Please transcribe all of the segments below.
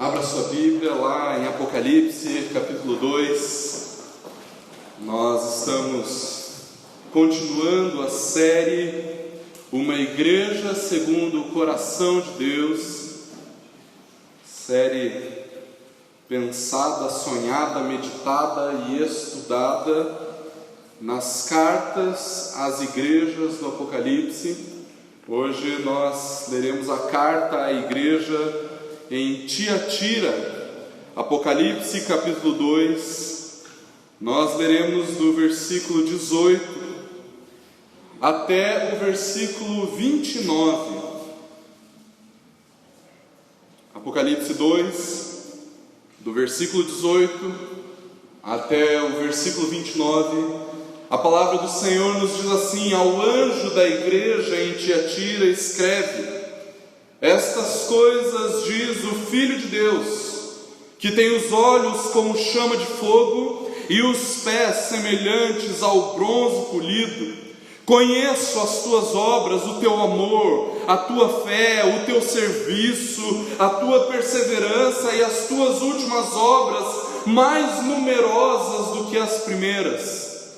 Abra sua Bíblia lá em Apocalipse, capítulo 2. Nós estamos continuando a série Uma Igreja Segundo o Coração de Deus. Série pensada, sonhada, meditada e estudada nas cartas às igrejas do Apocalipse. Hoje nós leremos a carta à igreja em Tiatira, Apocalipse capítulo 2, nós leremos do versículo 18 até o versículo 29. Apocalipse 2, do versículo 18 até o versículo 29, a palavra do Senhor nos diz assim: ao anjo da igreja em Tiatira escreve: estas coisas diz o Filho de Deus, que tem os olhos como chama de fogo e os pés semelhantes ao bronze polido. Conheço as tuas obras, o teu amor, a tua fé, o teu serviço, a tua perseverança e as tuas últimas obras, mais numerosas do que as primeiras.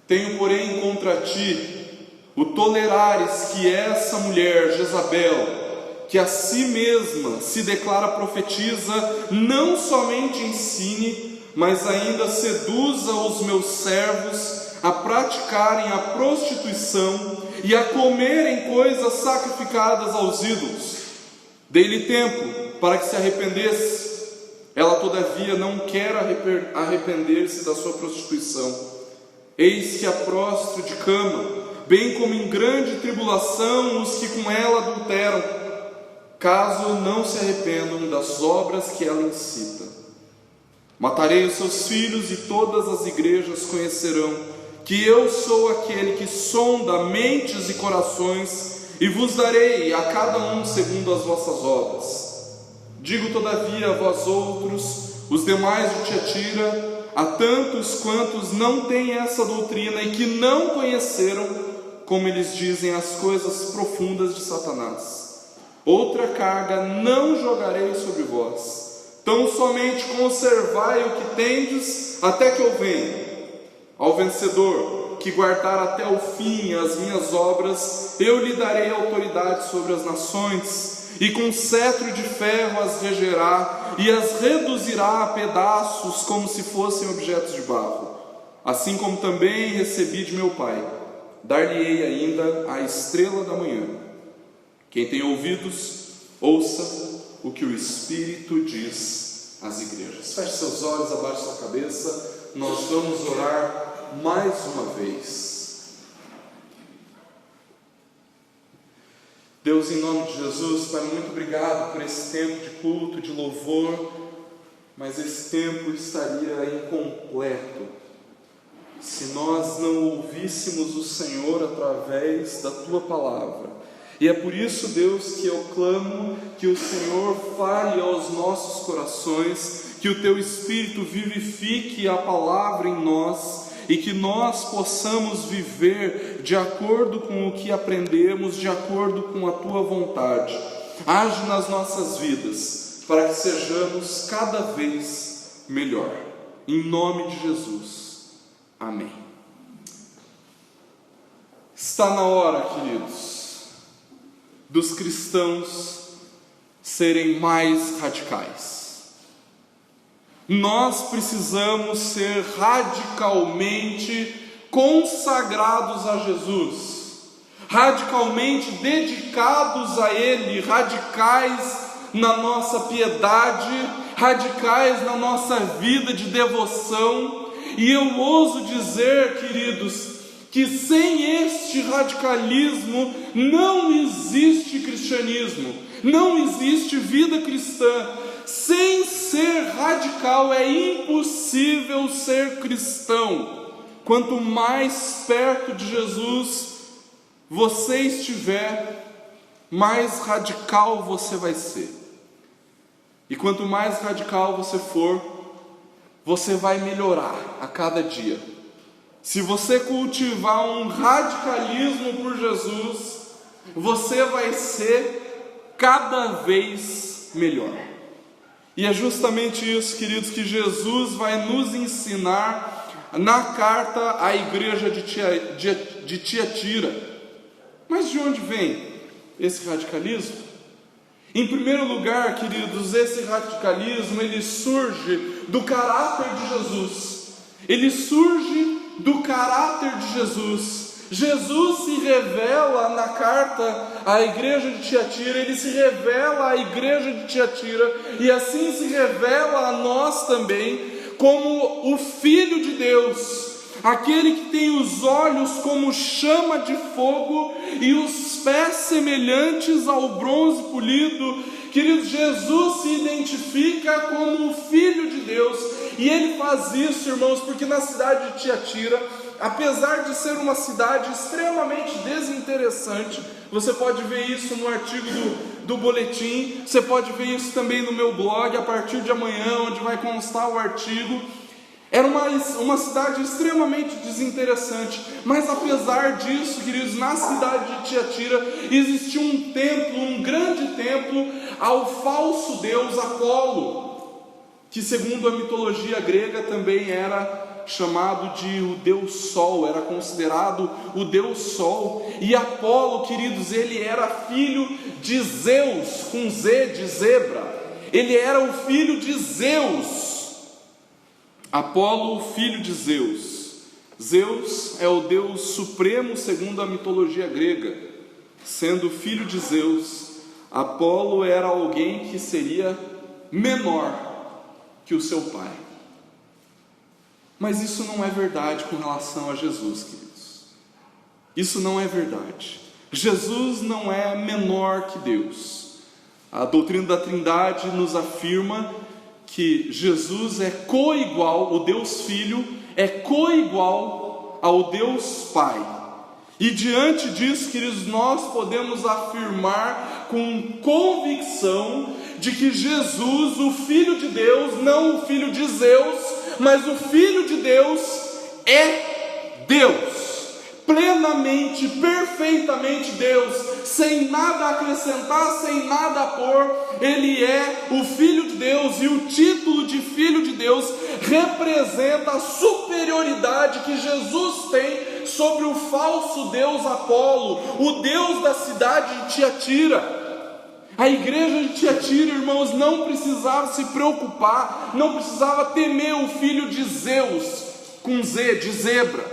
Tenho, porém, contra ti o tolerares que essa mulher, Jezabel, que a si mesma se declara profetisa, não somente ensine, mas ainda seduza os meus servos a praticarem a prostituição e a comerem coisas sacrificadas aos ídolos. Dei-lhe tempo para que se arrependesse. Ela todavia não quer arrepender-se da sua prostituição. Eis que a prostro de cama, bem como em grande tribulação os que com ela adulteram, caso não se arrependam das obras que ela incita. Matarei os seus filhos e todas as igrejas conhecerão que eu sou aquele que sonda mentes e corações, e vos darei a cada um segundo as vossas obras. Digo todavia a vós outros, os demais de Tiatira, a tantos quantos não têm essa doutrina e que não conheceram, como eles dizem, as coisas profundas de Satanás: outra carga não jogarei sobre vós, tão somente conservai o que tendes até que eu venha. Ao vencedor, que guardar até o fim as minhas obras, eu lhe darei autoridade sobre as nações, e com cetro de ferro as regerá, e as reduzirá a pedaços como se fossem objetos de barro. Assim como também recebi de meu Pai, dar-lhe-ei ainda a estrela da manhã. Quem tem ouvidos, ouça o que o Espírito diz às igrejas. Feche seus olhos, abaixe sua cabeça. Nós vamos orar mais uma vez. Deus, em nome de Jesus, Pai, muito obrigado por esse tempo de culto, de louvor, mas esse tempo estaria incompleto se nós não ouvíssemos o Senhor através da Tua Palavra. E é por isso, Deus, que eu clamo que o Senhor fale aos nossos corações, que o Teu Espírito vivifique a Palavra em nós, e que nós possamos viver de acordo com o que aprendemos, de acordo com a Tua vontade. Age nas nossas vidas, para que sejamos cada vez melhor. Em nome de Jesus. Amém. Está na hora, queridos, dos cristãos serem mais radicais. Nós precisamos ser radicalmente consagrados a Jesus, radicalmente dedicados a Ele, radicais na nossa piedade, radicais na nossa vida de devoção. E eu ouso dizer, queridos, que sem este radicalismo não existe cristianismo, não existe vida cristã. Sem ser radical é impossível ser cristão. Quanto mais perto de Jesus você estiver, mais radical você vai ser. E quanto mais radical você for, você vai melhorar a cada dia. Se você cultivar um radicalismo por Jesus, você vai ser cada vez melhor. E é justamente isso, queridos, que Jesus vai nos ensinar na carta à igreja de Tiatira. Mas de onde vem esse radicalismo? Em primeiro lugar, queridos, esse radicalismo, ele surge do caráter de Jesus. Ele surge do caráter de Jesus. Jesus se revela na carta à igreja de Tiatira, ele se revela à igreja de Tiatira, e assim se revela a nós também, como o Filho de Deus, aquele que tem os olhos como chama de fogo e os pés semelhantes ao bronze polido. Queridos, Jesus se identifica como o Filho de Deus, e ele faz isso, irmãos, porque na cidade de Tiatira, apesar de ser uma cidade extremamente desinteressante, você pode ver isso no artigo do boletim, você pode ver isso também no meu blog, a partir de amanhã, onde vai constar o artigo. Era uma cidade extremamente desinteressante, mas apesar disso, queridos, na cidade de Tiatira existia um templo, um grande templo, ao falso deus Apolo, que segundo a mitologia grega também era chamado de o Deus Sol, era considerado o Deus Sol. E Apolo, queridos, ele era filho de Zeus, com Z de zebra, ele era o filho de Zeus. Apolo, filho de Zeus. Zeus é o Deus supremo segundo a mitologia grega. Sendo filho de Zeus, Apolo era alguém que seria menor que o seu pai. Mas isso não é verdade com relação a Jesus, queridos. Isso não é verdade. Jesus não é menor que Deus. A doutrina da Trindade nos afirma que Jesus é coigual, o Deus Filho é coigual ao Deus Pai. E diante disso, queridos, nós podemos afirmar com convicção de que Jesus, o Filho de Deus, não o filho de Zeus, mas o Filho de Deus é Deus, plenamente, perfeitamente Deus, sem nada acrescentar, sem nada pôr. Ele é o Filho de Deus, e o título de Filho de Deus representa a superioridade que Jesus tem sobre o falso deus Apolo, o deus da cidade de Tiatira. A igreja de Tiatira, irmãos, não precisava se preocupar, não precisava temer o filho de Zeus, com Z, de zebra,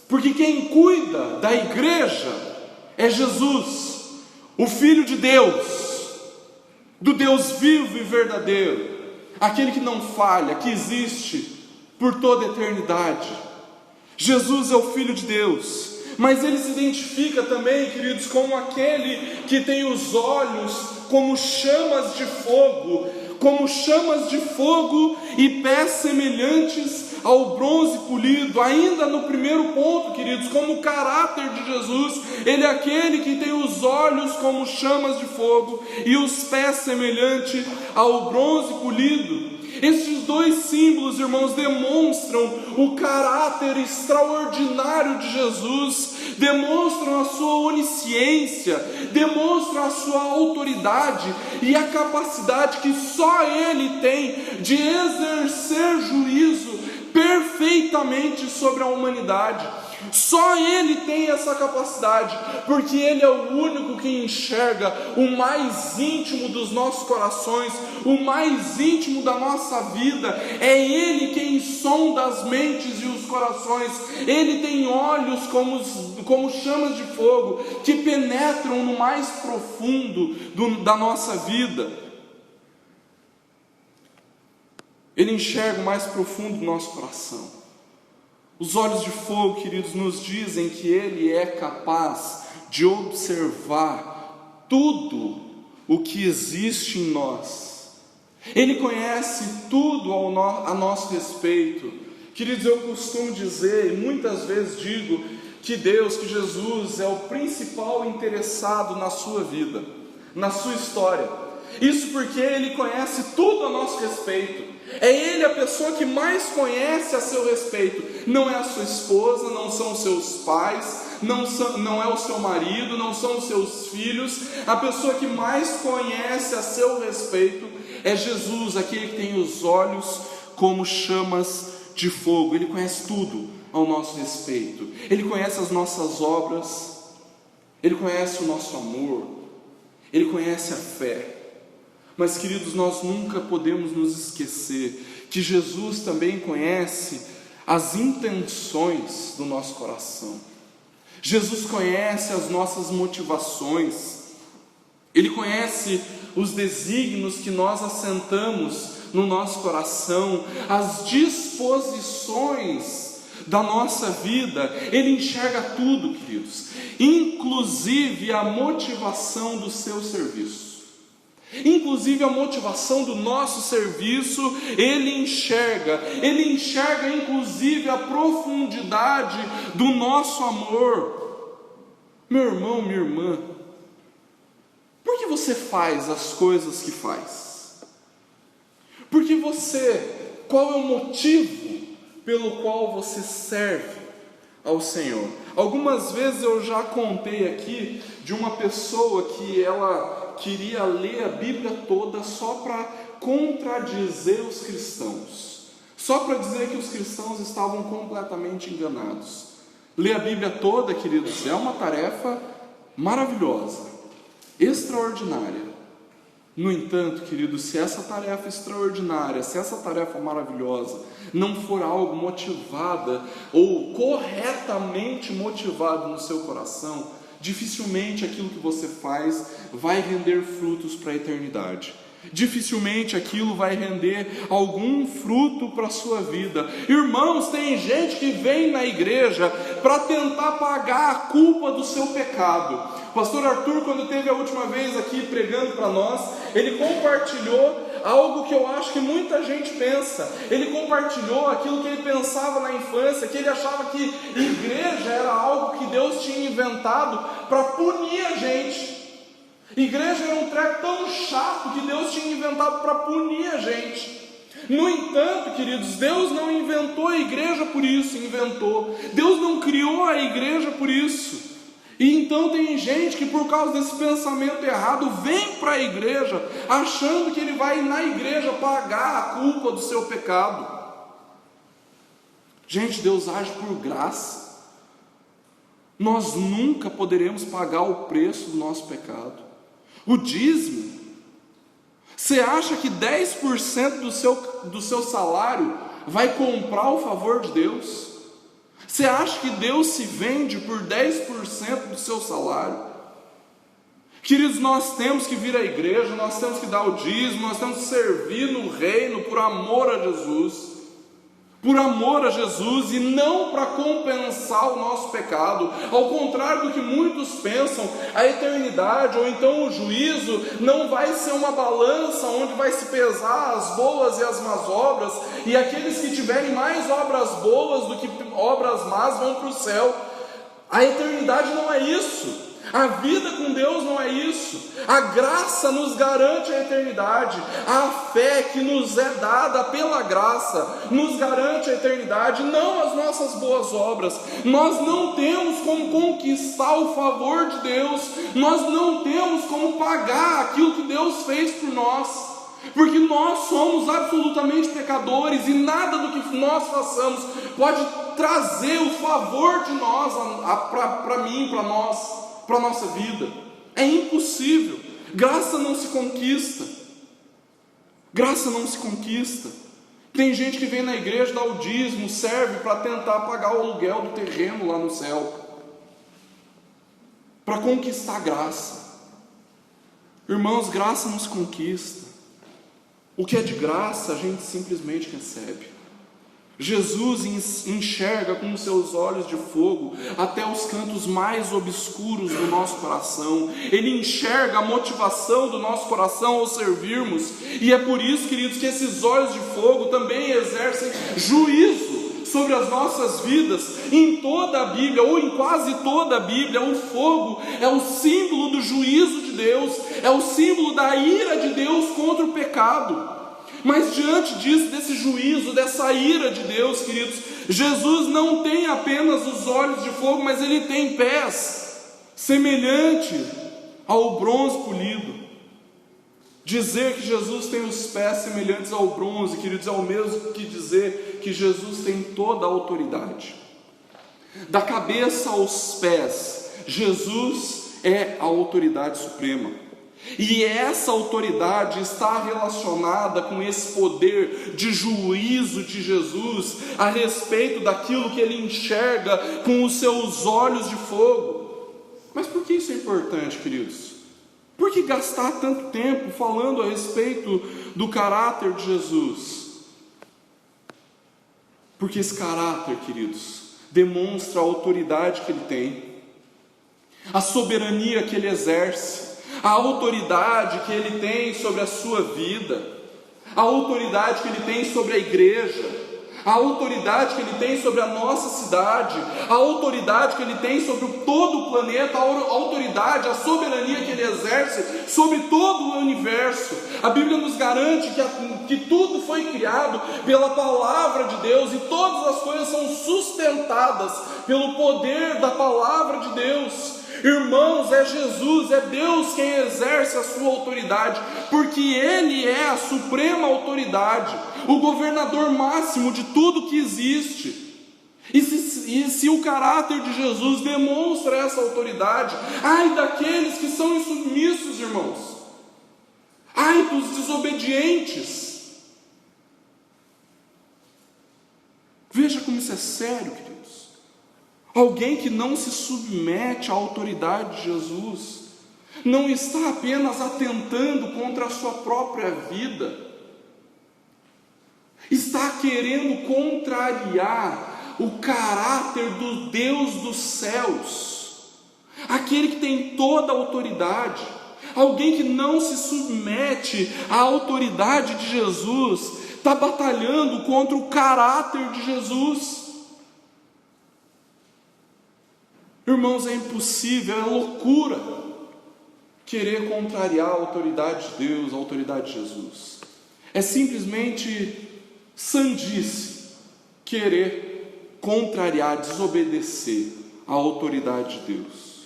porque quem cuida da igreja é Jesus, o Filho de Deus, do Deus vivo e verdadeiro, aquele que não falha, que existe por toda a eternidade. Jesus é o Filho de Deus, mas ele se identifica também, queridos, como aquele que tem os olhos como chamas de fogo e pés semelhantes ao bronze polido. Ainda no primeiro ponto, queridos, como o caráter de Jesus, ele é aquele que tem os olhos como chamas de fogo e os pés semelhantes ao bronze polido. Estes dois símbolos, irmãos, demonstram o caráter extraordinário de Jesus, demonstram a sua onisciência, demonstram a sua autoridade e a capacidade que só Ele tem de exercer juízo perfeitamente sobre a humanidade. Só Ele tem essa capacidade, porque Ele é o único que enxerga o mais íntimo dos nossos corações, o mais íntimo da nossa vida. É Ele quem sonda as mentes e os corações. Ele tem olhos como chamas de fogo, que penetram no mais profundo da nossa vida. Ele enxerga o mais profundo do nosso coração. Os olhos de fogo, queridos, nos dizem que Ele é capaz de observar tudo o que existe em nós. Ele conhece tudo a nosso respeito. Queridos, eu costumo dizer, e muitas vezes digo, que Deus, que Jesus é o principal interessado na sua vida, na sua história. Isso porque Ele conhece tudo a nosso respeito. É Ele a pessoa que mais conhece a seu respeito. Não é a sua esposa, não são os seus pais, não é o seu marido, não são os seus filhos. A pessoa que mais conhece a seu respeito é Jesus, aquele que tem os olhos como chamas de fogo. Ele conhece tudo ao nosso respeito. Ele conhece as nossas obras, Ele conhece o nosso amor, Ele conhece a fé. Mas, queridos, nós nunca podemos nos esquecer que Jesus também conhece as intenções do nosso coração. Jesus conhece as nossas motivações. Ele conhece os desígnios que nós assentamos no nosso coração, as disposições da nossa vida. Ele enxerga tudo, queridos, inclusive a motivação do seu serviço, inclusive a motivação do nosso serviço. Ele enxerga inclusive a profundidade do nosso amor. Meu irmão, minha irmã, por que você faz as coisas que faz? Qual é o motivo pelo qual você serve ao Senhor? Algumas vezes eu já contei aqui de uma pessoa que ela queria ler a Bíblia toda só para contradizer os cristãos, só para dizer que os cristãos estavam completamente enganados. Ler a Bíblia toda, queridos, é uma tarefa maravilhosa, extraordinária. No entanto, queridos, se essa tarefa extraordinária, se essa tarefa maravilhosa não for algo motivada ou corretamente motivado no seu coração, dificilmente aquilo que você faz vai render frutos para a eternidade. Dificilmente aquilo vai render algum fruto para a sua vida. Irmãos, tem gente que vem na igreja para tentar pagar a culpa do seu pecado. O pastor Arthur, quando esteve a última vez aqui pregando para nós, ele compartilhou algo que eu acho que muita gente pensa. Ele compartilhou aquilo que ele pensava na infância, que ele achava que igreja era algo que Deus tinha inventado para punir a gente. Igreja era um treco tão chato que Deus tinha inventado para punir a gente. No entanto, queridos, Deus não inventou a igreja por isso, Deus não criou a igreja por isso. E então tem gente que, por causa desse pensamento errado, vem para a igreja achando que ele vai na igreja pagar a culpa do seu pecado. Gente, Deus age por graça. Nós nunca poderemos pagar o preço do nosso pecado. O dízimo, você acha que 10% do seu salário vai comprar o favor de Deus? Você acha que Deus se vende por 10% do seu salário? Queridos, nós temos que vir à igreja, nós temos que dar o dízimo, nós temos que servir no reino por amor a Jesus. Por amor a Jesus e não para compensar o nosso pecado. Ao contrário do que muitos pensam, a eternidade ou então o juízo não vai ser uma balança onde vai se pesar as boas e as más obras, e aqueles que tiverem mais obras boas do que obras más vão para o céu. A eternidade não é isso. A vida com Deus não é isso. A graça nos garante a eternidade. A fé que nos é dada pela graça nos garante a eternidade, não as nossas boas obras. Nós não temos como conquistar o favor de Deus. Nós não temos como pagar aquilo que Deus fez por nós, porque nós somos absolutamente pecadores e nada do que nós façamos pode trazer o favor de nós para mim, para nós, para a nossa vida. É impossível. Graça não se conquista. Graça não se conquista. Tem gente que vem na igreja, dá o dízimo, serve para tentar pagar o aluguel do terreno lá no céu, para conquistar graça. Irmãos, graça não se conquista. O que é de graça a gente simplesmente recebe. Jesus enxerga com seus olhos de fogo até os cantos mais obscuros do nosso coração. Ele enxerga a motivação do nosso coração ao servirmos. E é por isso, queridos, que esses olhos de fogo também exercem juízo sobre as nossas vidas. Em toda a Bíblia, ou em quase toda a Bíblia, o fogo é o símbolo do juízo de Deus, é o símbolo da ira de Deus contra o pecado. Mas diante disso, desse juízo, dessa ira de Deus, queridos, Jesus não tem apenas os olhos de fogo, mas ele tem pés, semelhante ao bronze polido. Dizer que Jesus tem os pés semelhantes ao bronze, queridos, é o mesmo que dizer que Jesus tem toda a autoridade. Da cabeça aos pés, Jesus é a autoridade suprema. E essa autoridade está relacionada com esse poder de juízo de Jesus a respeito daquilo que ele enxerga com os seus olhos de fogo. Mas por que isso é importante, queridos? Por que gastar tanto tempo falando a respeito do caráter de Jesus? Porque esse caráter, queridos, demonstra a autoridade que ele tem, a soberania que ele exerce, a autoridade que ele tem sobre a sua vida, a autoridade que ele tem sobre a igreja, a autoridade que ele tem sobre a nossa cidade, a autoridade que ele tem sobre todo o planeta, a autoridade, a soberania que ele exerce sobre todo o universo. A Bíblia nos garante que tudo foi criado pela palavra de Deus e todas as coisas são sustentadas pelo poder da palavra de Deus. Irmãos, é Jesus, é Deus quem exerce a sua autoridade, porque Ele é a suprema autoridade, o governador máximo de tudo que existe. E se o caráter de Jesus demonstra essa autoridade, ai daqueles que são insubmissos, irmãos, ai dos desobedientes. Veja como isso é sério, queridos. Alguém que não se submete à autoridade de Jesus, não está apenas atentando contra a sua própria vida, está querendo contrariar o caráter do Deus dos céus, aquele que tem toda a autoridade. Alguém que não se submete à autoridade de Jesus, está batalhando contra o caráter de Jesus. Irmãos, é impossível, é loucura querer contrariar a autoridade de Deus, a autoridade de Jesus. É simplesmente sandice querer contrariar, desobedecer a autoridade de Deus.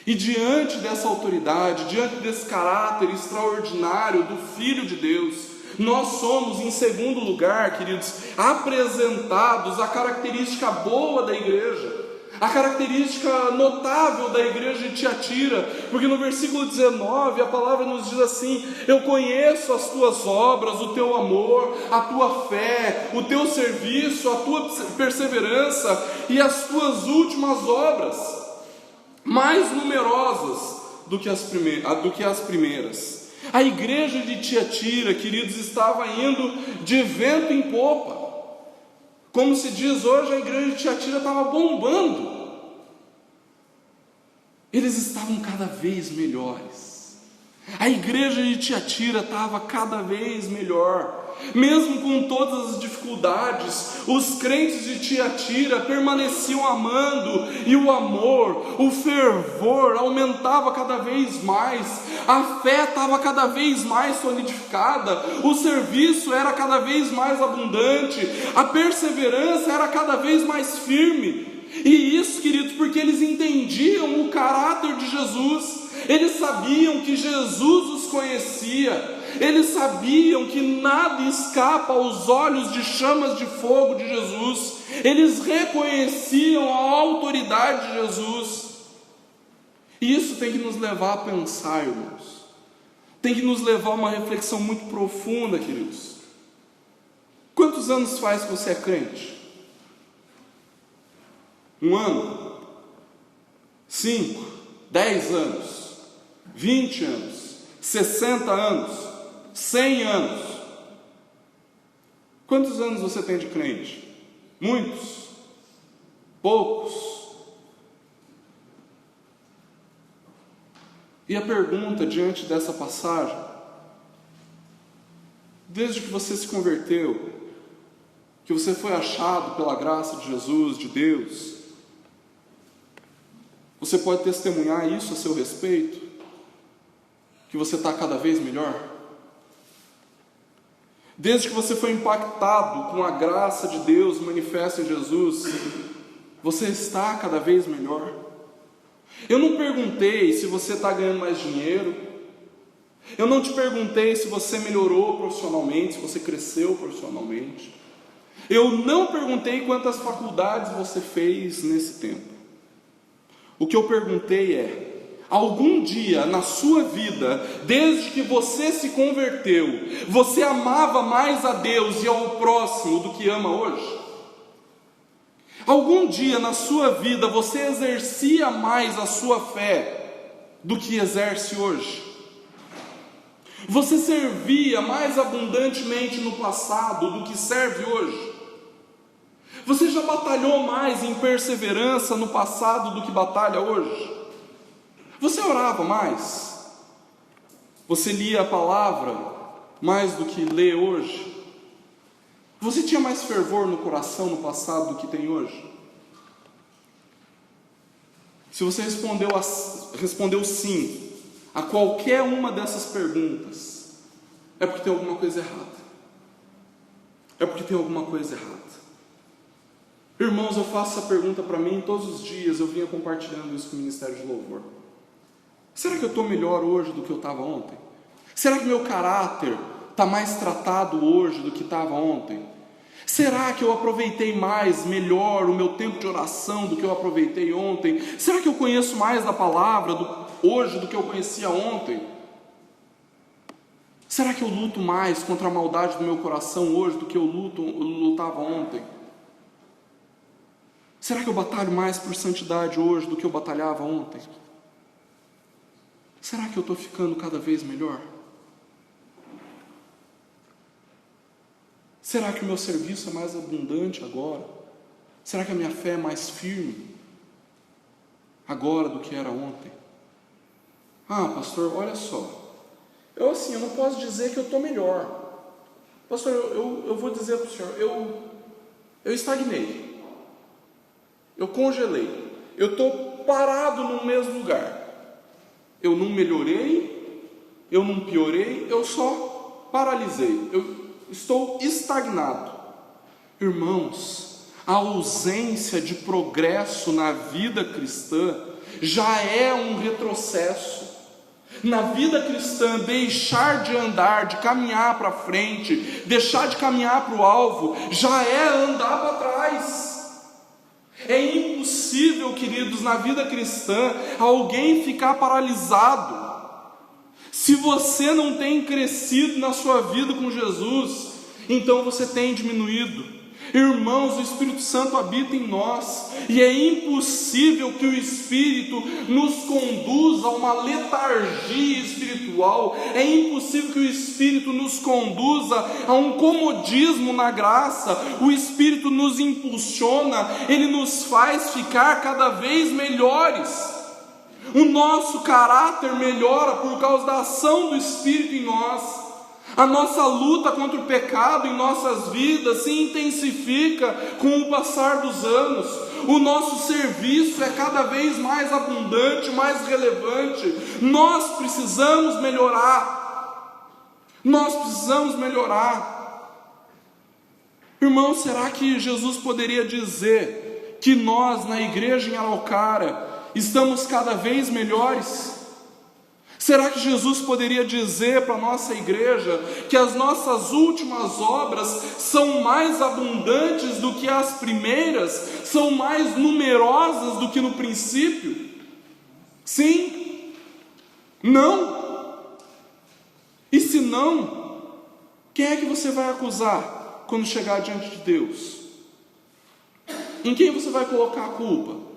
E diante dessa autoridade, diante desse caráter extraordinário do Filho de Deus, nós somos, em segundo lugar, queridos, apresentados a característica boa da igreja, a característica notável da igreja de Tiatira, porque no versículo 19 a palavra nos diz assim: eu conheço as tuas obras, o teu amor, a tua fé, o teu serviço, a tua perseverança e as tuas últimas obras, mais numerosas do que as primeiras. A igreja de Tiatira, queridos, estava indo de vento em popa. Como se diz hoje, a igreja de Tiatira estava bombando. Eles estavam cada vez melhores. A igreja de Tiatira estava cada vez melhor. Mesmo com todas as dificuldades, os crentes de Tiatira permaneciam amando, e o amor, o fervor aumentava cada vez mais, a fé estava cada vez mais solidificada, o serviço era cada vez mais abundante, a perseverança era cada vez mais firme. E isso, queridos, porque eles entendiam o caráter de Jesus, eles sabiam que Jesus os conhecia, eles sabiam que nada escapa aos olhos de chamas de fogo de Jesus, eles reconheciam a autoridade de Jesus. E isso tem que nos levar a pensar, irmãos, tem que nos levar a uma reflexão muito profunda, queridos. Quantos anos faz que você é crente? 1 ano? 5? 10 anos? 20 anos? 60 anos? 100 anos? Quantos anos você tem de crente? Muitos? Poucos? E a pergunta diante dessa passagem: desde que você se converteu, que você foi achado pela graça de Jesus, de Deus, você pode testemunhar isso a seu respeito? Que você está cada vez melhor? Desde que você foi impactado com a graça de Deus manifesta em Jesus, você está cada vez melhor. Eu não perguntei se você está ganhando mais dinheiro. Eu não te perguntei se você melhorou profissionalmente, se você cresceu profissionalmente. Eu não perguntei quantas faculdades você fez nesse tempo. O que eu perguntei é: algum dia na sua vida, desde que você se converteu, você amava mais a Deus e ao próximo do que ama hoje? Algum dia na sua vida você exercia mais a sua fé do que exerce hoje? Você servia mais abundantemente no passado do que serve hoje? Você já batalhou mais em perseverança no passado do que batalha hoje? Você orava mais? Você lia a palavra mais do que lê hoje? Você tinha mais fervor no coração no passado do que tem hoje? Se você respondeu sim a qualquer uma dessas perguntas, é porque tem alguma coisa errada. É porque tem alguma coisa errada. Irmãos, eu faço essa pergunta para mim todos os dias. Eu vinha compartilhando isso com o Ministério de Louvor. Será que eu estou melhor hoje do que eu estava ontem? Será que meu caráter está mais tratado hoje do que estava ontem? Será que eu aproveitei melhor o meu tempo de oração do que eu aproveitei ontem? Será que eu conheço mais da palavra hoje do que eu conhecia ontem? Será que eu luto mais contra a maldade do meu coração hoje do que eu lutava ontem? Será que eu batalho mais por santidade hoje do que eu batalhava ontem? Será que eu estou ficando cada vez melhor? Será que o meu serviço é mais abundante agora? Será que a minha fé é mais firme agora do que era ontem? Ah, pastor, olha só. Eu não posso dizer que eu estou melhor. Pastor, eu vou dizer para o senhor, eu estagnei. Eu congelei. Eu estou parado no mesmo lugar. Eu não melhorei, eu não piorei, eu só paralisei. Eu estou estagnado. Irmãos, a ausência de progresso na vida cristã já é um retrocesso. Na vida cristã, deixar de andar, de caminhar para frente, deixar de caminhar para o alvo, já é andar para trás. É impossível, queridos, na vida cristã, alguém ficar paralisado. Se você não tem crescido na sua vida com Jesus, então você tem diminuído. Irmãos, o Espírito Santo habita em nós, e é impossível que o Espírito nos conduza a uma letargia espiritual, é impossível que o Espírito nos conduza a um comodismo na graça. O Espírito nos impulsiona, ele nos faz ficar cada vez melhores. O nosso caráter melhora por causa da ação do Espírito em nós. A nossa luta contra o pecado em nossas vidas se intensifica com o passar dos anos. O nosso serviço é cada vez mais abundante, mais relevante. Nós precisamos melhorar. Nós precisamos melhorar. Irmão, será que Jesus poderia dizer que nós na igreja em Araucária estamos cada vez melhores? Será que Jesus poderia dizer para a nossa igreja que as nossas últimas obras são mais abundantes do que as primeiras, são mais numerosas do que no princípio? Sim? Não? E se não, quem é que você vai acusar quando chegar diante de Deus? Em quem você vai colocar a culpa?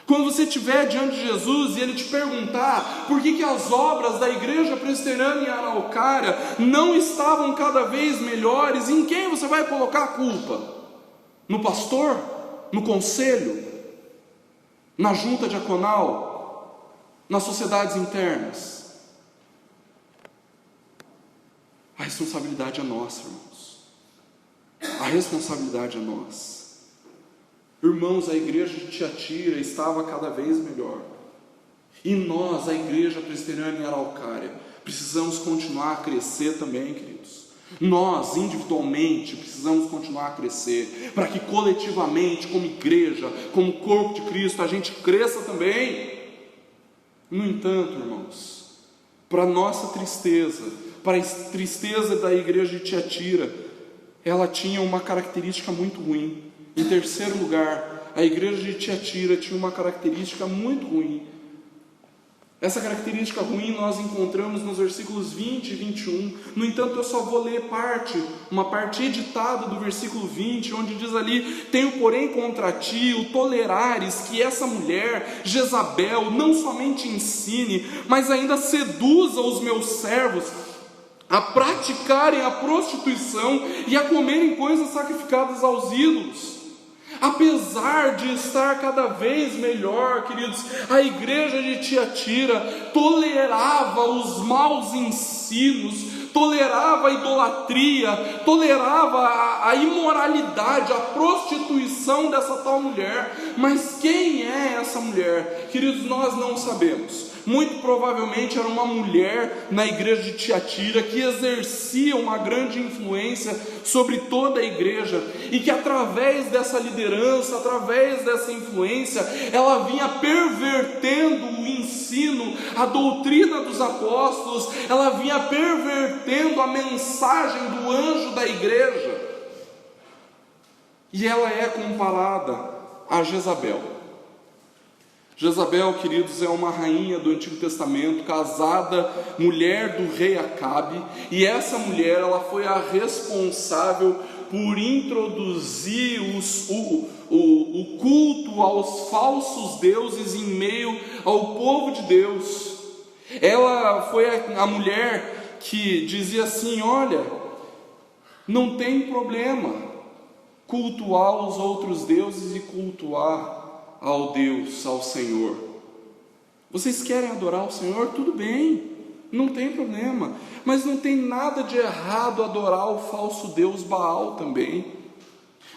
Quando você estiver diante de Jesus e Ele te perguntar por que as obras da igreja presbiteriana em Araucária não estavam cada vez melhores, em quem você vai colocar a culpa? No pastor? No conselho? Na junta diaconal? Nas sociedades internas? A responsabilidade é nossa, irmãos. A responsabilidade é nossa. Irmãos, a igreja de Tiatira estava cada vez melhor. E nós, a igreja presbiteriana em Araucária, precisamos continuar a crescer também, queridos. Nós, individualmente, precisamos continuar a crescer, para que coletivamente, como igreja, como corpo de Cristo, a gente cresça também. No entanto, irmãos, para nossa tristeza, para a tristeza da igreja de Tiatira, ela tinha uma característica muito ruim. Em terceiro lugar, a igreja de Tiatira tinha uma característica muito ruim. Essa característica ruim nós encontramos nos versículos 20 e 21. No entanto, eu só vou ler uma parte editada do versículo 20, onde diz ali: tenho porém contra ti o tolerares que essa mulher, Jezabel, não somente ensine, mas ainda seduza os meus servos a praticarem a prostituição e a comerem coisas sacrificadas aos ídolos. Apesar de estar cada vez melhor, queridos, a igreja de Tiatira tolerava os maus ensinos, tolerava a idolatria, tolerava a imoralidade, a prostituição dessa tal mulher. Mas quem é essa mulher? Queridos, nós não sabemos. Muito provavelmente era uma mulher na igreja de Tiatira que exercia uma grande influência sobre toda a igreja, e que através dessa liderança, através dessa influência, ela vinha pervertendo o ensino, a doutrina dos apóstolos, ela vinha pervertendo a mensagem do anjo da igreja. E ela é comparada a Jezabel. Jezabel, queridos, é uma rainha do Antigo Testamento, casada, mulher do rei Acabe, e essa mulher, ela foi a responsável por introduzir o culto aos falsos deuses em meio ao povo de Deus. Ela foi a mulher que dizia assim: olha, não tem problema cultuar os outros deuses e cultuar ao Deus, ao Senhor. Vocês querem adorar o Senhor? Tudo bem, não tem problema, mas não tem nada de errado adorar o falso Deus Baal também.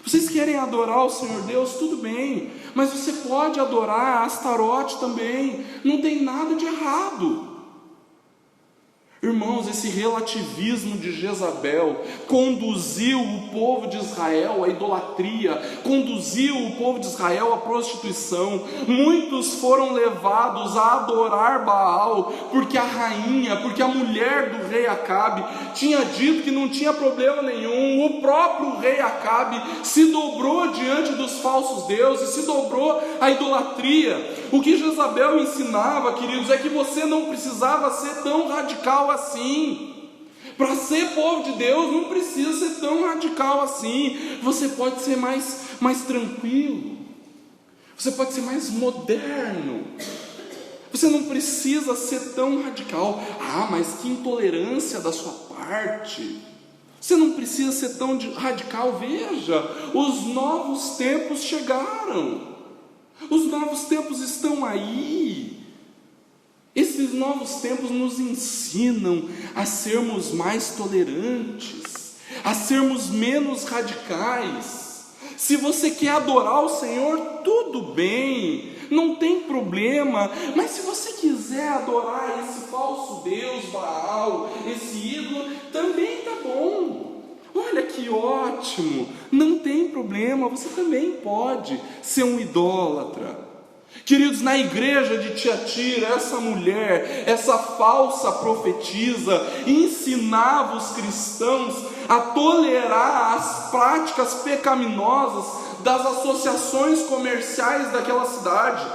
Vocês querem adorar o Senhor Deus? Tudo bem, mas você pode adorar Astarote também, não tem nada de errado. Irmãos, esse relativismo de Jezabel conduziu o povo de Israel à idolatria, conduziu o povo de Israel à prostituição. Muitos foram levados a adorar Baal, porque a rainha, porque a mulher do rei Acabe tinha dito que não tinha problema nenhum. O próprio rei Acabe se dobrou diante dos falsos deuses, se dobrou à idolatria. O que Jezabel ensinava, queridos, é que você não precisava ser tão radical assim. Para ser povo de Deus, não precisa ser tão radical assim. Você pode ser mais tranquilo. Você pode ser mais moderno. Você não precisa ser tão radical. Ah, mas que intolerância da sua parte. Você não precisa ser tão radical. Veja, os novos tempos chegaram. Os novos tempos estão aí. Esses novos tempos nos ensinam a sermos mais tolerantes, a sermos menos radicais. Se você quer adorar o Senhor, tudo bem, não tem problema. Mas se você quiser adorar esse falso Deus Baal, esse ídolo, também está bom. Olha que ótimo, não tem problema, você também pode ser um idólatra. Queridos, na igreja de Tiatira, essa mulher, essa falsa profetisa, ensinava os cristãos a tolerar as práticas pecaminosas das associações comerciais daquela cidade.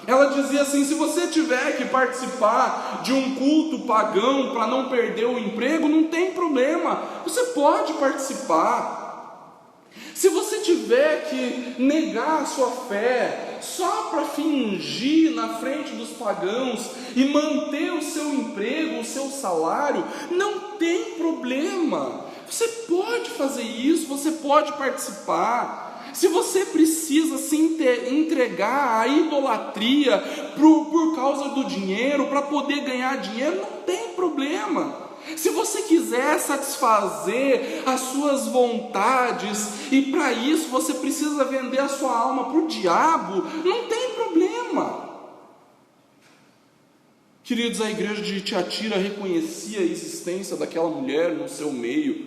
Ela dizia assim: se você tiver que participar de um culto pagão para não perder o emprego, não tem problema, você pode participar. Se você tiver que negar a sua fé só para fingir na frente dos pagãos e manter o seu emprego, o seu salário, não tem problema. Você pode fazer isso, você pode participar. Se você precisa se entregar à idolatria por causa do dinheiro, para poder ganhar dinheiro, não tem problema. Se você quiser satisfazer as suas vontades e para isso você precisa vender a sua alma para o diabo, não tem problema. Queridos, a igreja de Tiatira reconhecia a existência daquela mulher no seu meio,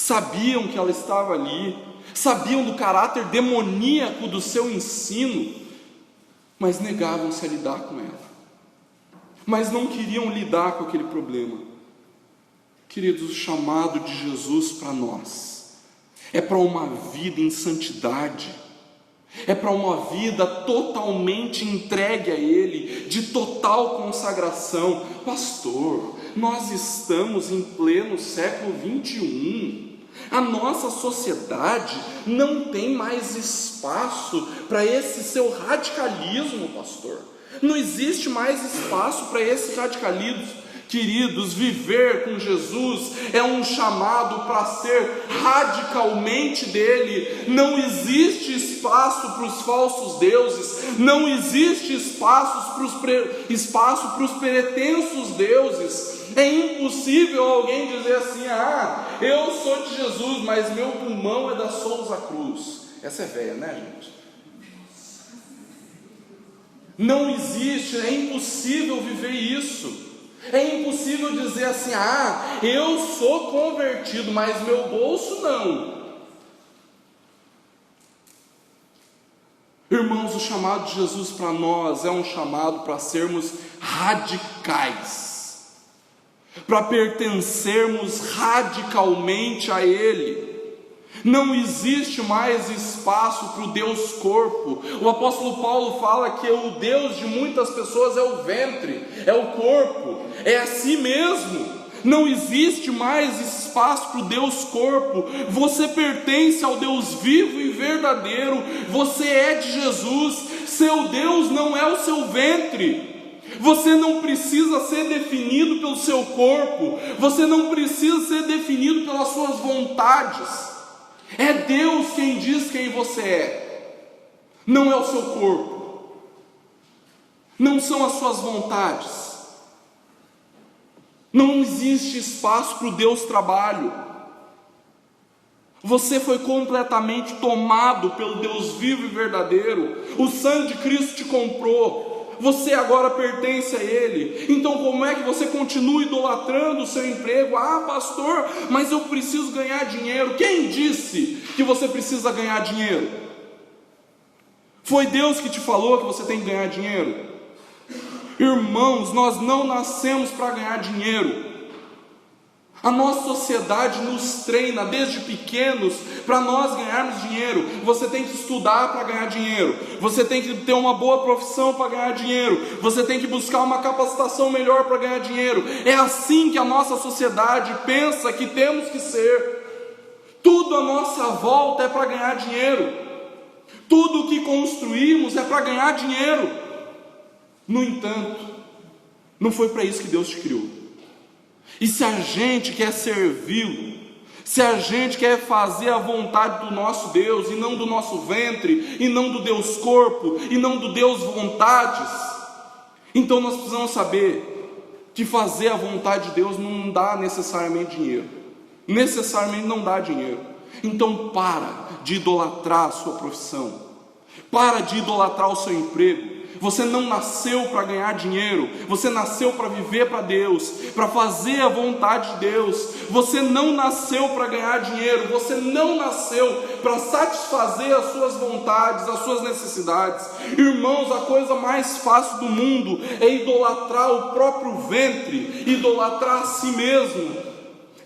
sabiam que ela estava ali, sabiam do caráter demoníaco do seu ensino, mas negavam-se a lidar com ela, mas não queriam lidar com aquele problema. Queridos, o chamado de Jesus para nós é para uma vida em santidade, é para uma vida totalmente entregue a Ele, de total consagração. Pastor, nós estamos em pleno século 21, a nossa sociedade não tem mais espaço para esse seu radicalismo, pastor. Não existe mais espaço para esse radicalismo. Queridos, viver com Jesus é um chamado para ser radicalmente dele. Não existe espaço para os falsos deuses, não existe espaço para os pretensos deuses. É impossível alguém dizer assim: eu sou de Jesus, mas meu pulmão é da Souza Cruz. Essa é velha, né, gente? Não existe, é impossível viver isso. É impossível dizer assim: eu sou convertido, mas meu bolso não. Irmãos, o chamado de Jesus para nós é um chamado para sermos radicais, para pertencermos radicalmente a Ele. Não existe mais espaço para o Deus corpo. O apóstolo Paulo fala que o Deus de muitas pessoas é o ventre, é o corpo, é a si mesmo. Não existe mais espaço para o Deus corpo. Você pertence ao Deus vivo e verdadeiro. Você é de Jesus. Seu Deus não é o seu ventre. Você não precisa ser definido pelo seu corpo. Você não precisa ser definido pelas suas vontades. É Deus quem diz quem você é, não é o seu corpo, não são as suas vontades. Não existe espaço para o Deus trabalho. Você foi completamente tomado pelo Deus vivo e verdadeiro. O sangue de Cristo te comprou. Você agora pertence a Ele. Então como é que você continua idolatrando o seu emprego? Pastor, mas eu preciso ganhar dinheiro. Quem disse que você precisa ganhar dinheiro? Foi Deus que te falou que você tem que ganhar dinheiro? Irmãos, nós não nascemos para ganhar dinheiro. A nossa sociedade nos treina desde pequenos para nós ganharmos dinheiro. Você tem que estudar para ganhar dinheiro, você tem que ter uma boa profissão para ganhar dinheiro, você tem que buscar uma capacitação melhor para ganhar dinheiro. É assim que a nossa sociedade pensa que temos que ser. Tudo à nossa volta é para ganhar dinheiro, tudo o que construímos é para ganhar dinheiro. No entanto, não foi para isso que Deus te criou. E se a gente quer servi-lo, se a gente quer fazer a vontade do nosso Deus, e não do nosso ventre, e não do Deus corpo, e não do Deus vontades, então nós precisamos saber que fazer a vontade de Deus não dá necessariamente dinheiro. Necessariamente não dá dinheiro. Então para de idolatrar a sua profissão, para de idolatrar o seu emprego. Você não nasceu para ganhar dinheiro, você nasceu para viver para Deus, para fazer a vontade de Deus. Você não nasceu para ganhar dinheiro, você não nasceu para satisfazer as suas vontades, as suas necessidades. Irmãos, a coisa mais fácil do mundo é idolatrar o próprio ventre, idolatrar a si mesmo.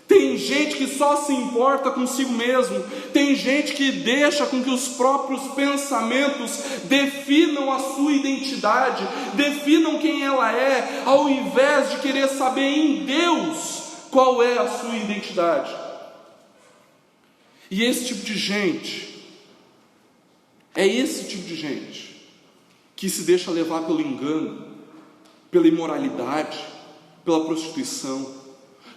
Tem gente que só se importa consigo mesmo. Tem gente que deixa com que os próprios pensamentos definam a sua identidade, definam quem ela é, ao invés de querer saber em Deus qual é a sua identidade. E esse tipo de gente, é esse tipo de gente que se deixa levar pelo engano, pela imoralidade, pela prostituição.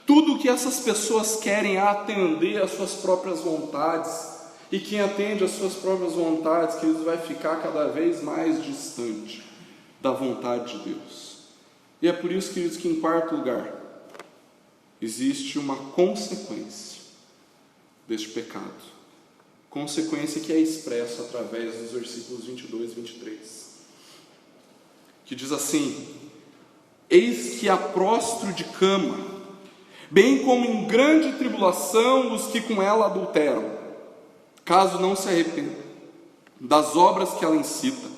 Tudo o que essas pessoas querem é atender às suas próprias vontades. E quem atende às suas próprias vontades, queridos, vai ficar cada vez mais distante da vontade de Deus. E é por isso, queridos, que em quarto lugar, existe uma consequência deste pecado. Consequência que é expressa através dos versículos 22 e 23. Que diz assim: eis que a prostro de cama, bem como em grande tribulação os que com ela adulteram, caso não se arrependam das obras que ela incita.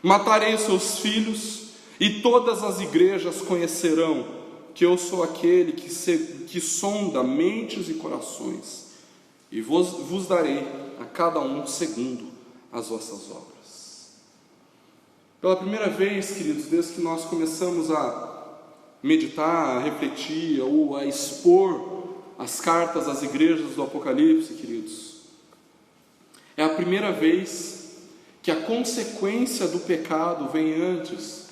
Matarei os seus filhos, e todas as igrejas conhecerão que eu sou aquele que sonda mentes e corações, e vos darei a cada um segundo as vossas obras. Pela primeira vez, queridos, desde que nós começamos a meditar, a refletir ou a expor as cartas às igrejas do Apocalipse, queridos, é a primeira vez que a consequência do pecado vem antes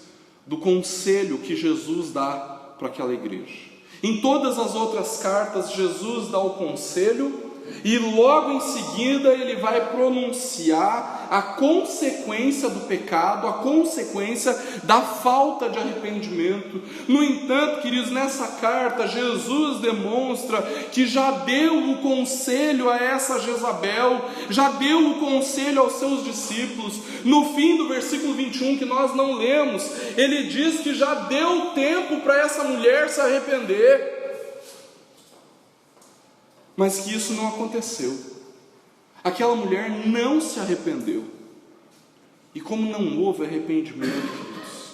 do conselho que Jesus dá para aquela igreja. Em todas as outras cartas, Jesus dá o conselho e logo em seguida ele vai pronunciar a consequência do pecado, a consequência da falta de arrependimento. No entanto, queridos, nessa carta Jesus demonstra que já deu o conselho a essa Jezabel, já deu o conselho aos seus discípulos. No fim do versículo 21, que nós não lemos, ele diz que já deu tempo para essa mulher se arrepender, mas que isso não aconteceu. Aquela mulher não se arrependeu. E como não houve arrependimento, queridos,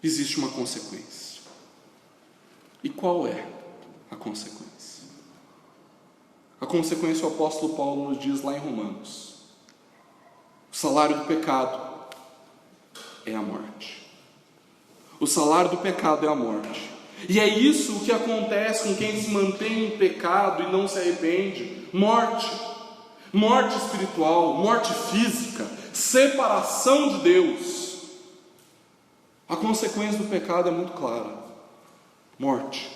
existe uma consequência. E qual é a consequência? A consequência o apóstolo Paulo nos diz lá em Romanos: o salário do pecado é a morte. O salário do pecado é a morte. E é isso o que acontece com quem se mantém em pecado e não se arrepende: morte. Morte espiritual, morte física, separação de Deus. A consequência do pecado é muito clara: morte.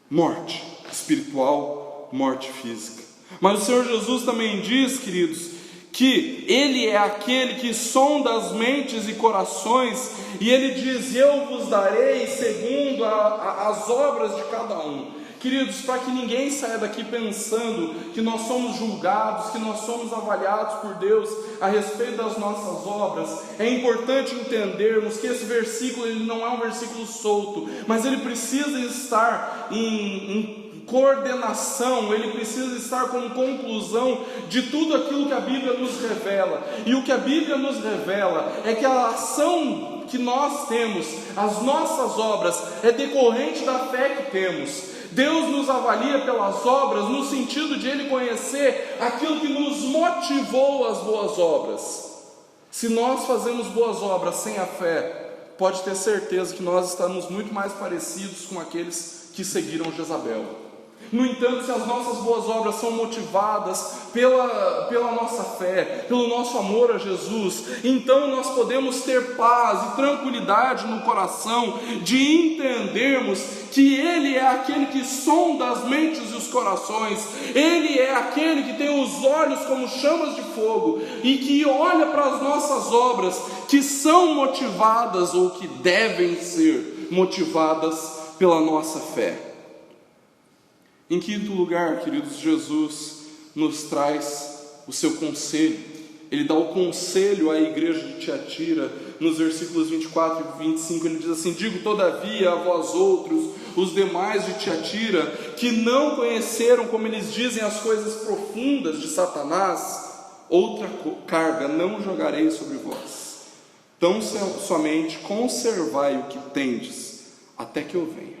Morte espiritual, morte física. Mas o Senhor Jesus também diz, queridos, que Ele é aquele que sonda as mentes e corações, e Ele diz: eu vos darei segundo as obras de cada um. Queridos, para que ninguém saia daqui pensando que nós somos julgados, que nós somos avaliados por Deus a respeito das nossas obras, é importante entendermos que esse versículo ele não é um versículo solto, mas ele precisa estar em coordenação, ele precisa estar como conclusão de tudo aquilo que a Bíblia nos revela. E o que a Bíblia nos revela é que a ação que nós temos, as nossas obras, é decorrente da fé que temos. Deus nos avalia pelas obras no sentido de Ele conhecer aquilo que nos motivou às boas obras. Se nós fazemos boas obras sem a fé, pode ter certeza que nós estamos muito mais parecidos com aqueles que seguiram Jezabel. No entanto, se as nossas boas obras são motivadas pela nossa fé, pelo nosso amor a Jesus, então nós podemos ter paz e tranquilidade no coração de entendermos que Ele é aquele que sonda as mentes e os corações. Ele é aquele que tem os olhos como chamas de fogo e que olha para as nossas obras que são motivadas ou que devem ser motivadas pela nossa fé. Em quinto lugar, queridos, Jesus nos traz o seu conselho. Ele dá o conselho à igreja de Tiatira, nos versículos 24 e 25, ele diz assim: digo todavia a vós outros, os demais de Tiatira, que não conheceram, como eles dizem, as coisas profundas de Satanás, outra carga não jogarei sobre vós. Tão somente conservai o que tendes, até que eu venha.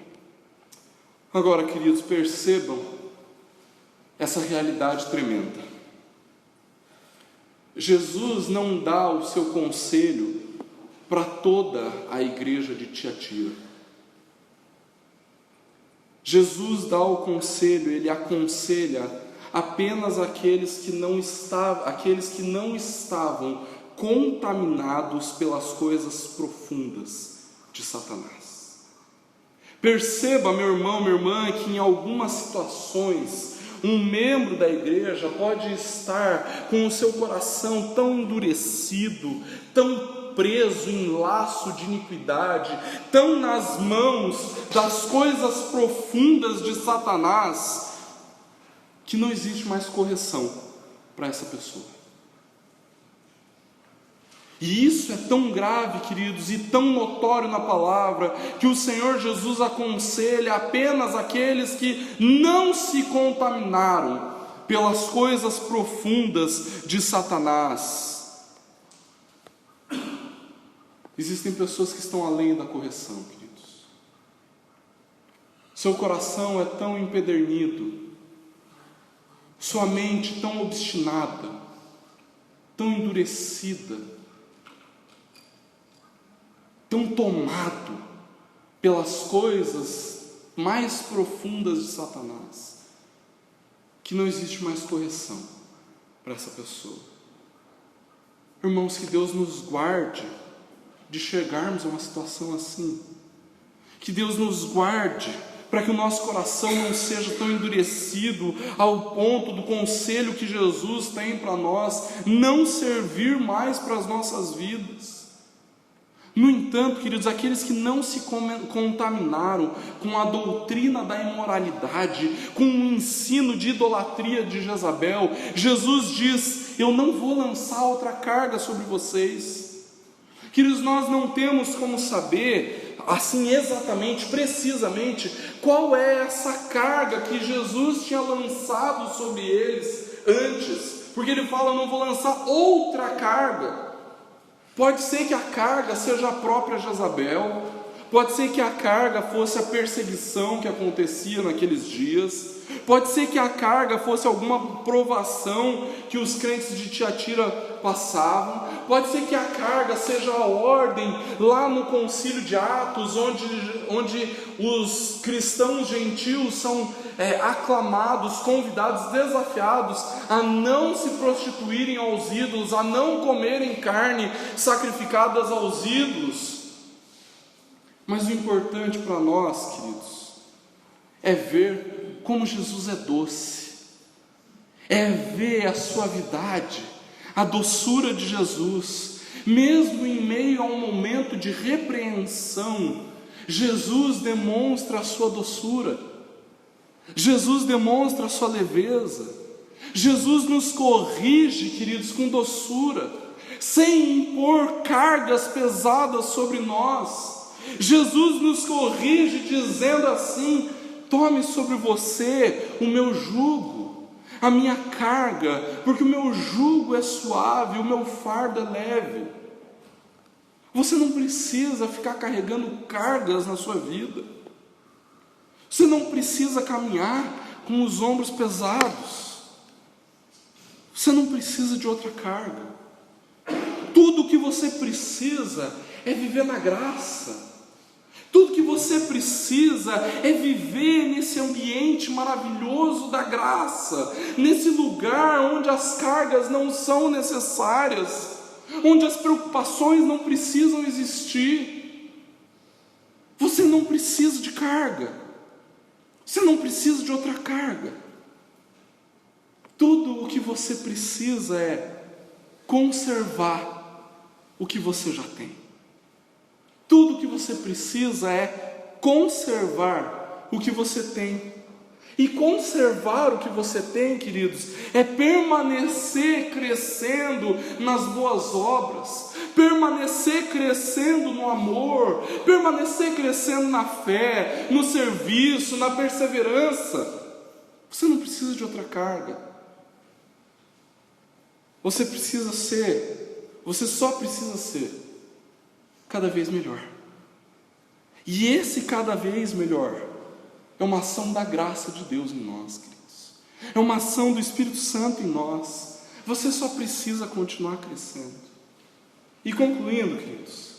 Agora, queridos, percebam essa realidade tremenda. Jesus não dá o seu conselho para toda a igreja de Tiatira. Jesus dá o conselho, Ele aconselha apenas aqueles que não estavam contaminados pelas coisas profundas de Satanás. Perceba, meu irmão, minha irmã, que em algumas situações um membro da igreja pode estar com o seu coração tão endurecido, tão preso em laço de iniquidade, tão nas mãos das coisas profundas de Satanás, que não existe mais correção para essa pessoa. E isso é tão grave, queridos, e tão notório na palavra, que o Senhor Jesus aconselha apenas aqueles que não se contaminaram pelas coisas profundas de Satanás. Existem pessoas que estão além da correção, queridos. Seu coração é tão empedernido, sua mente tão obstinada, tão endurecida, tão tomado pelas coisas mais profundas de Satanás, que não existe mais correção para essa pessoa. Irmãos, que Deus nos guarde de chegarmos a uma situação assim. Que Deus nos guarde para que o nosso coração não seja tão endurecido ao ponto do conselho que Jesus tem para nós não servir mais para as nossas vidas. No entanto, queridos, aqueles que não se contaminaram com a doutrina da imoralidade, com o ensino de idolatria de Jezabel, Jesus diz: eu não vou lançar outra carga sobre vocês. Queridos, nós não temos como saber, assim exatamente, precisamente, qual é essa carga que Jesus tinha lançado sobre eles antes, porque ele fala: eu não vou lançar outra carga. Pode ser que a carga seja a própria Jezabel, pode ser que a carga fosse a perseguição que acontecia naqueles dias, pode ser que a carga fosse alguma provação que os crentes de Tiatira passavam, pode ser que a carga seja a ordem lá no concílio de Atos, onde os cristãos gentios são aclamados, convidados, desafiados a não se prostituírem aos ídolos, a não comerem carne sacrificadas aos ídolos. Mas o importante para nós, queridos, é ver como Jesus é doce, é ver a suavidade, a doçura de Jesus. Mesmo em meio a um momento de repreensão, Jesus demonstra a sua doçura, Jesus demonstra a sua leveza, Jesus nos corrige, queridos, com doçura, sem impor cargas pesadas sobre nós. Jesus nos corrige dizendo assim: tome sobre você o meu jugo, a minha carga, porque o meu jugo é suave, o meu fardo é leve. Você não precisa ficar carregando cargas na sua vida. Você não precisa caminhar com os ombros pesados. Você não precisa de outra carga. Tudo o que você precisa é viver na graça. Tudo que você precisa é viver nesse ambiente maravilhoso da graça, nesse lugar onde as cargas não são necessárias, onde as preocupações não precisam existir. Você não precisa de carga, você não precisa de outra carga. Tudo o que você precisa é conservar o que você já tem. Tudo o que você precisa é conservar o que você tem. E conservar o que você tem, queridos, é permanecer crescendo nas boas obras, permanecer crescendo no amor, permanecer crescendo na fé, no serviço, na perseverança. Você não precisa de outra carga. Você só precisa ser cada vez melhor. E esse cada vez melhor é uma ação da graça de Deus em nós, queridos. É uma ação do Espírito Santo em nós. Você só precisa continuar crescendo. E concluindo, queridos,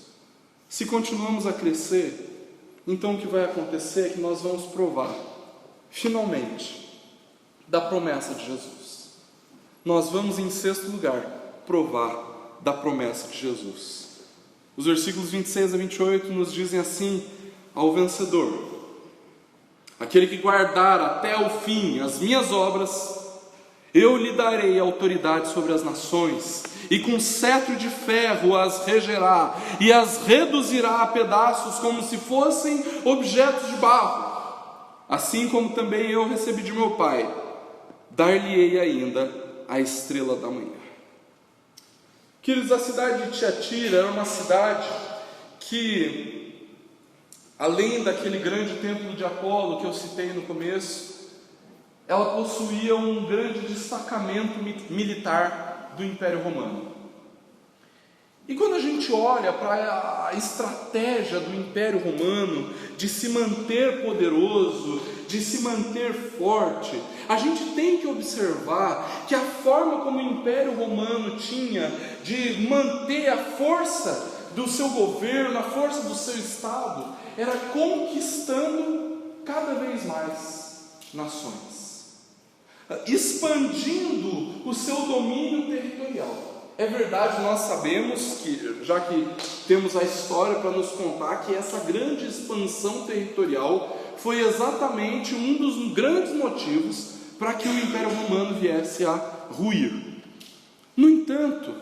se continuamos a crescer, então o que vai acontecer é que nós vamos provar, finalmente, da promessa de Jesus. Nós vamos, em sexto lugar, provar da promessa de Jesus. Os versículos 26 a 28 nos dizem assim: ao vencedor, aquele que guardar até o fim as minhas obras, eu lhe darei autoridade sobre as nações, e com cetro de ferro as regerá, e as reduzirá a pedaços como se fossem objetos de barro. Assim como também eu recebi de meu Pai, dar-lhe-ei ainda a estrela da manhã. Queridos, a cidade de Tiatira era uma cidade que, além daquele grande templo de Apolo que eu citei no começo, ela possuía um grande destacamento militar do Império Romano. E quando a gente olha para a estratégia do Império Romano de se manter poderoso, de se manter forte, a gente tem que observar que a forma como o Império Romano tinha de manter a força do seu governo, a força do seu Estado, era conquistando cada vez mais nações, expandindo o seu domínio territorial. É verdade, nós sabemos que, já que temos a história para nos contar, que essa grande expansão territorial foi exatamente um dos grandes motivos para que o Império Romano viesse a ruir. No entanto,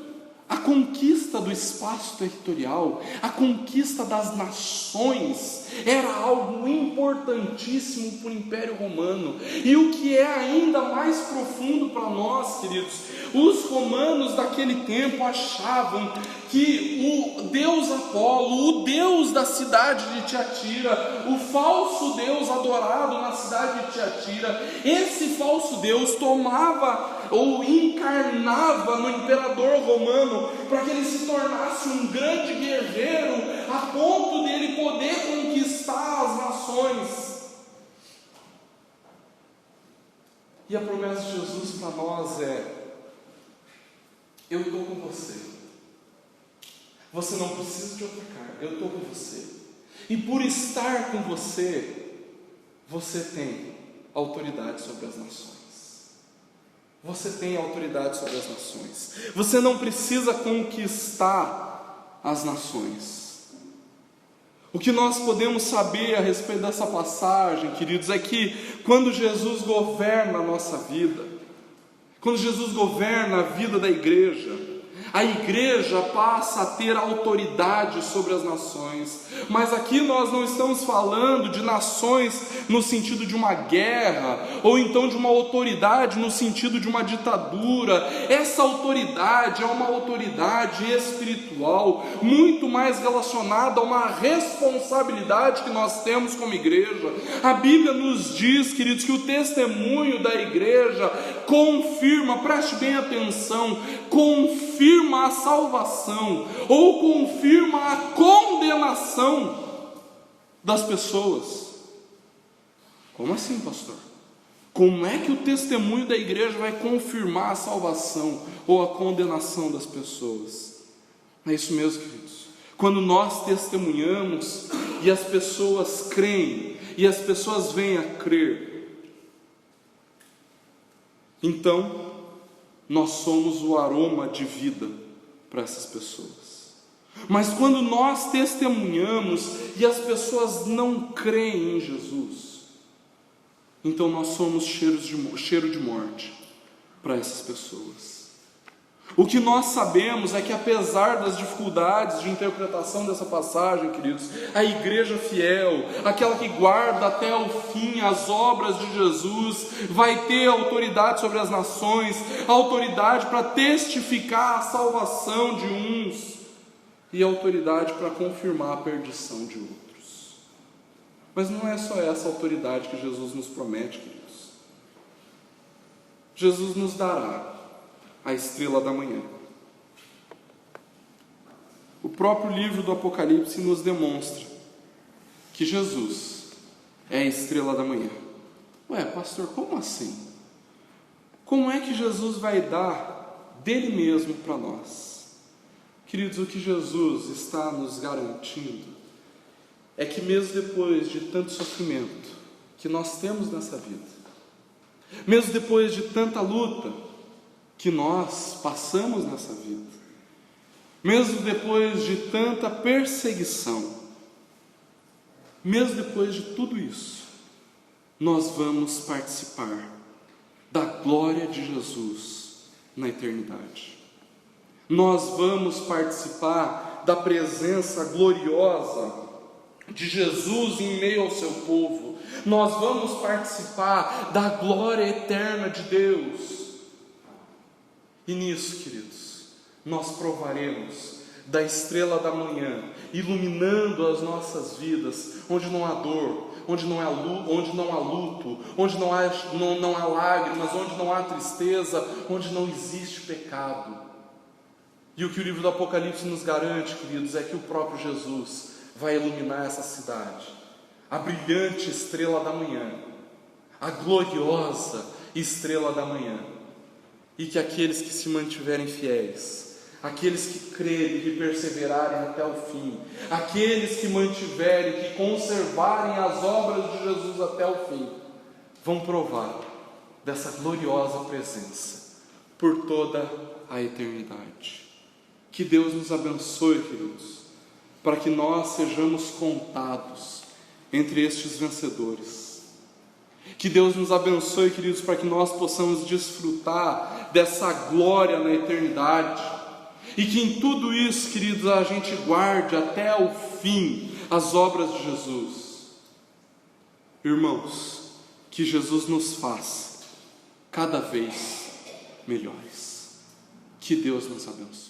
a conquista do espaço territorial, a conquista das nações, era algo importantíssimo para o Império Romano. E o que é ainda mais profundo para nós, queridos, os romanos daquele tempo achavam que o deus Apolo, o deus da cidade de Tiatira, o falso deus adorado na cidade de Tiatira, esse falso deus tomava ou encarnava no imperador romano para que ele se tornasse um grande guerreiro a ponto dele poder conquistar as nações. E a promessa de Jesus para nós é: eu estou com você. Você não precisa de outra carga, eu estou com você. E por estar com você, você tem autoridade sobre as nações. Você tem autoridade sobre as nações. Você não precisa conquistar as nações. O que nós podemos saber a respeito dessa passagem, queridos, é que quando Jesus governa a nossa vida, quando Jesus governa a vida da igreja, a igreja passa a ter autoridade sobre as nações. Mas aqui nós não estamos falando de nações no sentido de uma guerra, ou então de uma autoridade no sentido de uma ditadura. Essa autoridade é uma autoridade espiritual, muito mais relacionada a uma responsabilidade que nós temos como igreja. A Bíblia nos diz, queridos, que o testemunho da igreja confirma, preste bem atenção, confirma a salvação ou confirma a condenação das pessoas. Como assim, pastor? Como é que o testemunho da igreja vai confirmar a salvação ou a condenação das pessoas? É isso mesmo, queridos. Quando nós testemunhamos e as pessoas creem e as pessoas vêm a crer, então nós somos o aroma de vida para essas pessoas. Mas quando nós testemunhamos e as pessoas não creem em Jesus, então nós somos cheiro de morte para essas pessoas. O que nós sabemos é que, apesar das dificuldades de interpretação dessa passagem, queridos, a igreja fiel, aquela que guarda até o fim as obras de Jesus, vai ter autoridade sobre as nações, autoridade para testificar a salvação de uns e autoridade para confirmar a perdição de outros. Mas não é só essa autoridade que Jesus nos promete, queridos. Jesus nos dará a estrela da manhã. O próprio livro do Apocalipse nos demonstra que Jesus é a estrela da manhã. Ué, pastor, como assim? Como é que Jesus vai dar dele mesmo para nós? Queridos, o que Jesus está nos garantindo é que mesmo depois de tanto sofrimento que nós temos nessa vida, mesmo depois de tanta luta que nós passamos nessa vida, mesmo depois de tanta perseguição, mesmo depois de tudo isso, nós vamos participar da glória de Jesus na eternidade. Nós vamos participar da presença gloriosa de Jesus em meio ao seu povo. Nós vamos participar da glória eterna de Deus. E nisso, queridos, nós provaremos da estrela da manhã, iluminando as nossas vidas, onde não há dor, onde não há luto, onde não há lágrimas, onde não há tristeza, onde não existe pecado. E o que o livro do Apocalipse nos garante, queridos, é que o próprio Jesus vai iluminar essa cidade, a brilhante estrela da manhã, a gloriosa estrela da manhã, e que aqueles que se mantiverem fiéis, aqueles que crerem e que perseverarem até o fim, aqueles que mantiverem, que conservarem as obras de Jesus até o fim, vão provar dessa gloriosa presença por toda a eternidade. Que Deus nos abençoe, queridos, para que nós sejamos contados entre estes vencedores. Que Deus nos abençoe, queridos, para que nós possamos desfrutar dessa glória na eternidade. E que em tudo isso, queridos, a gente guarde até o fim as obras de Jesus. Irmãos, que Jesus nos faça cada vez melhores. Que Deus nos abençoe.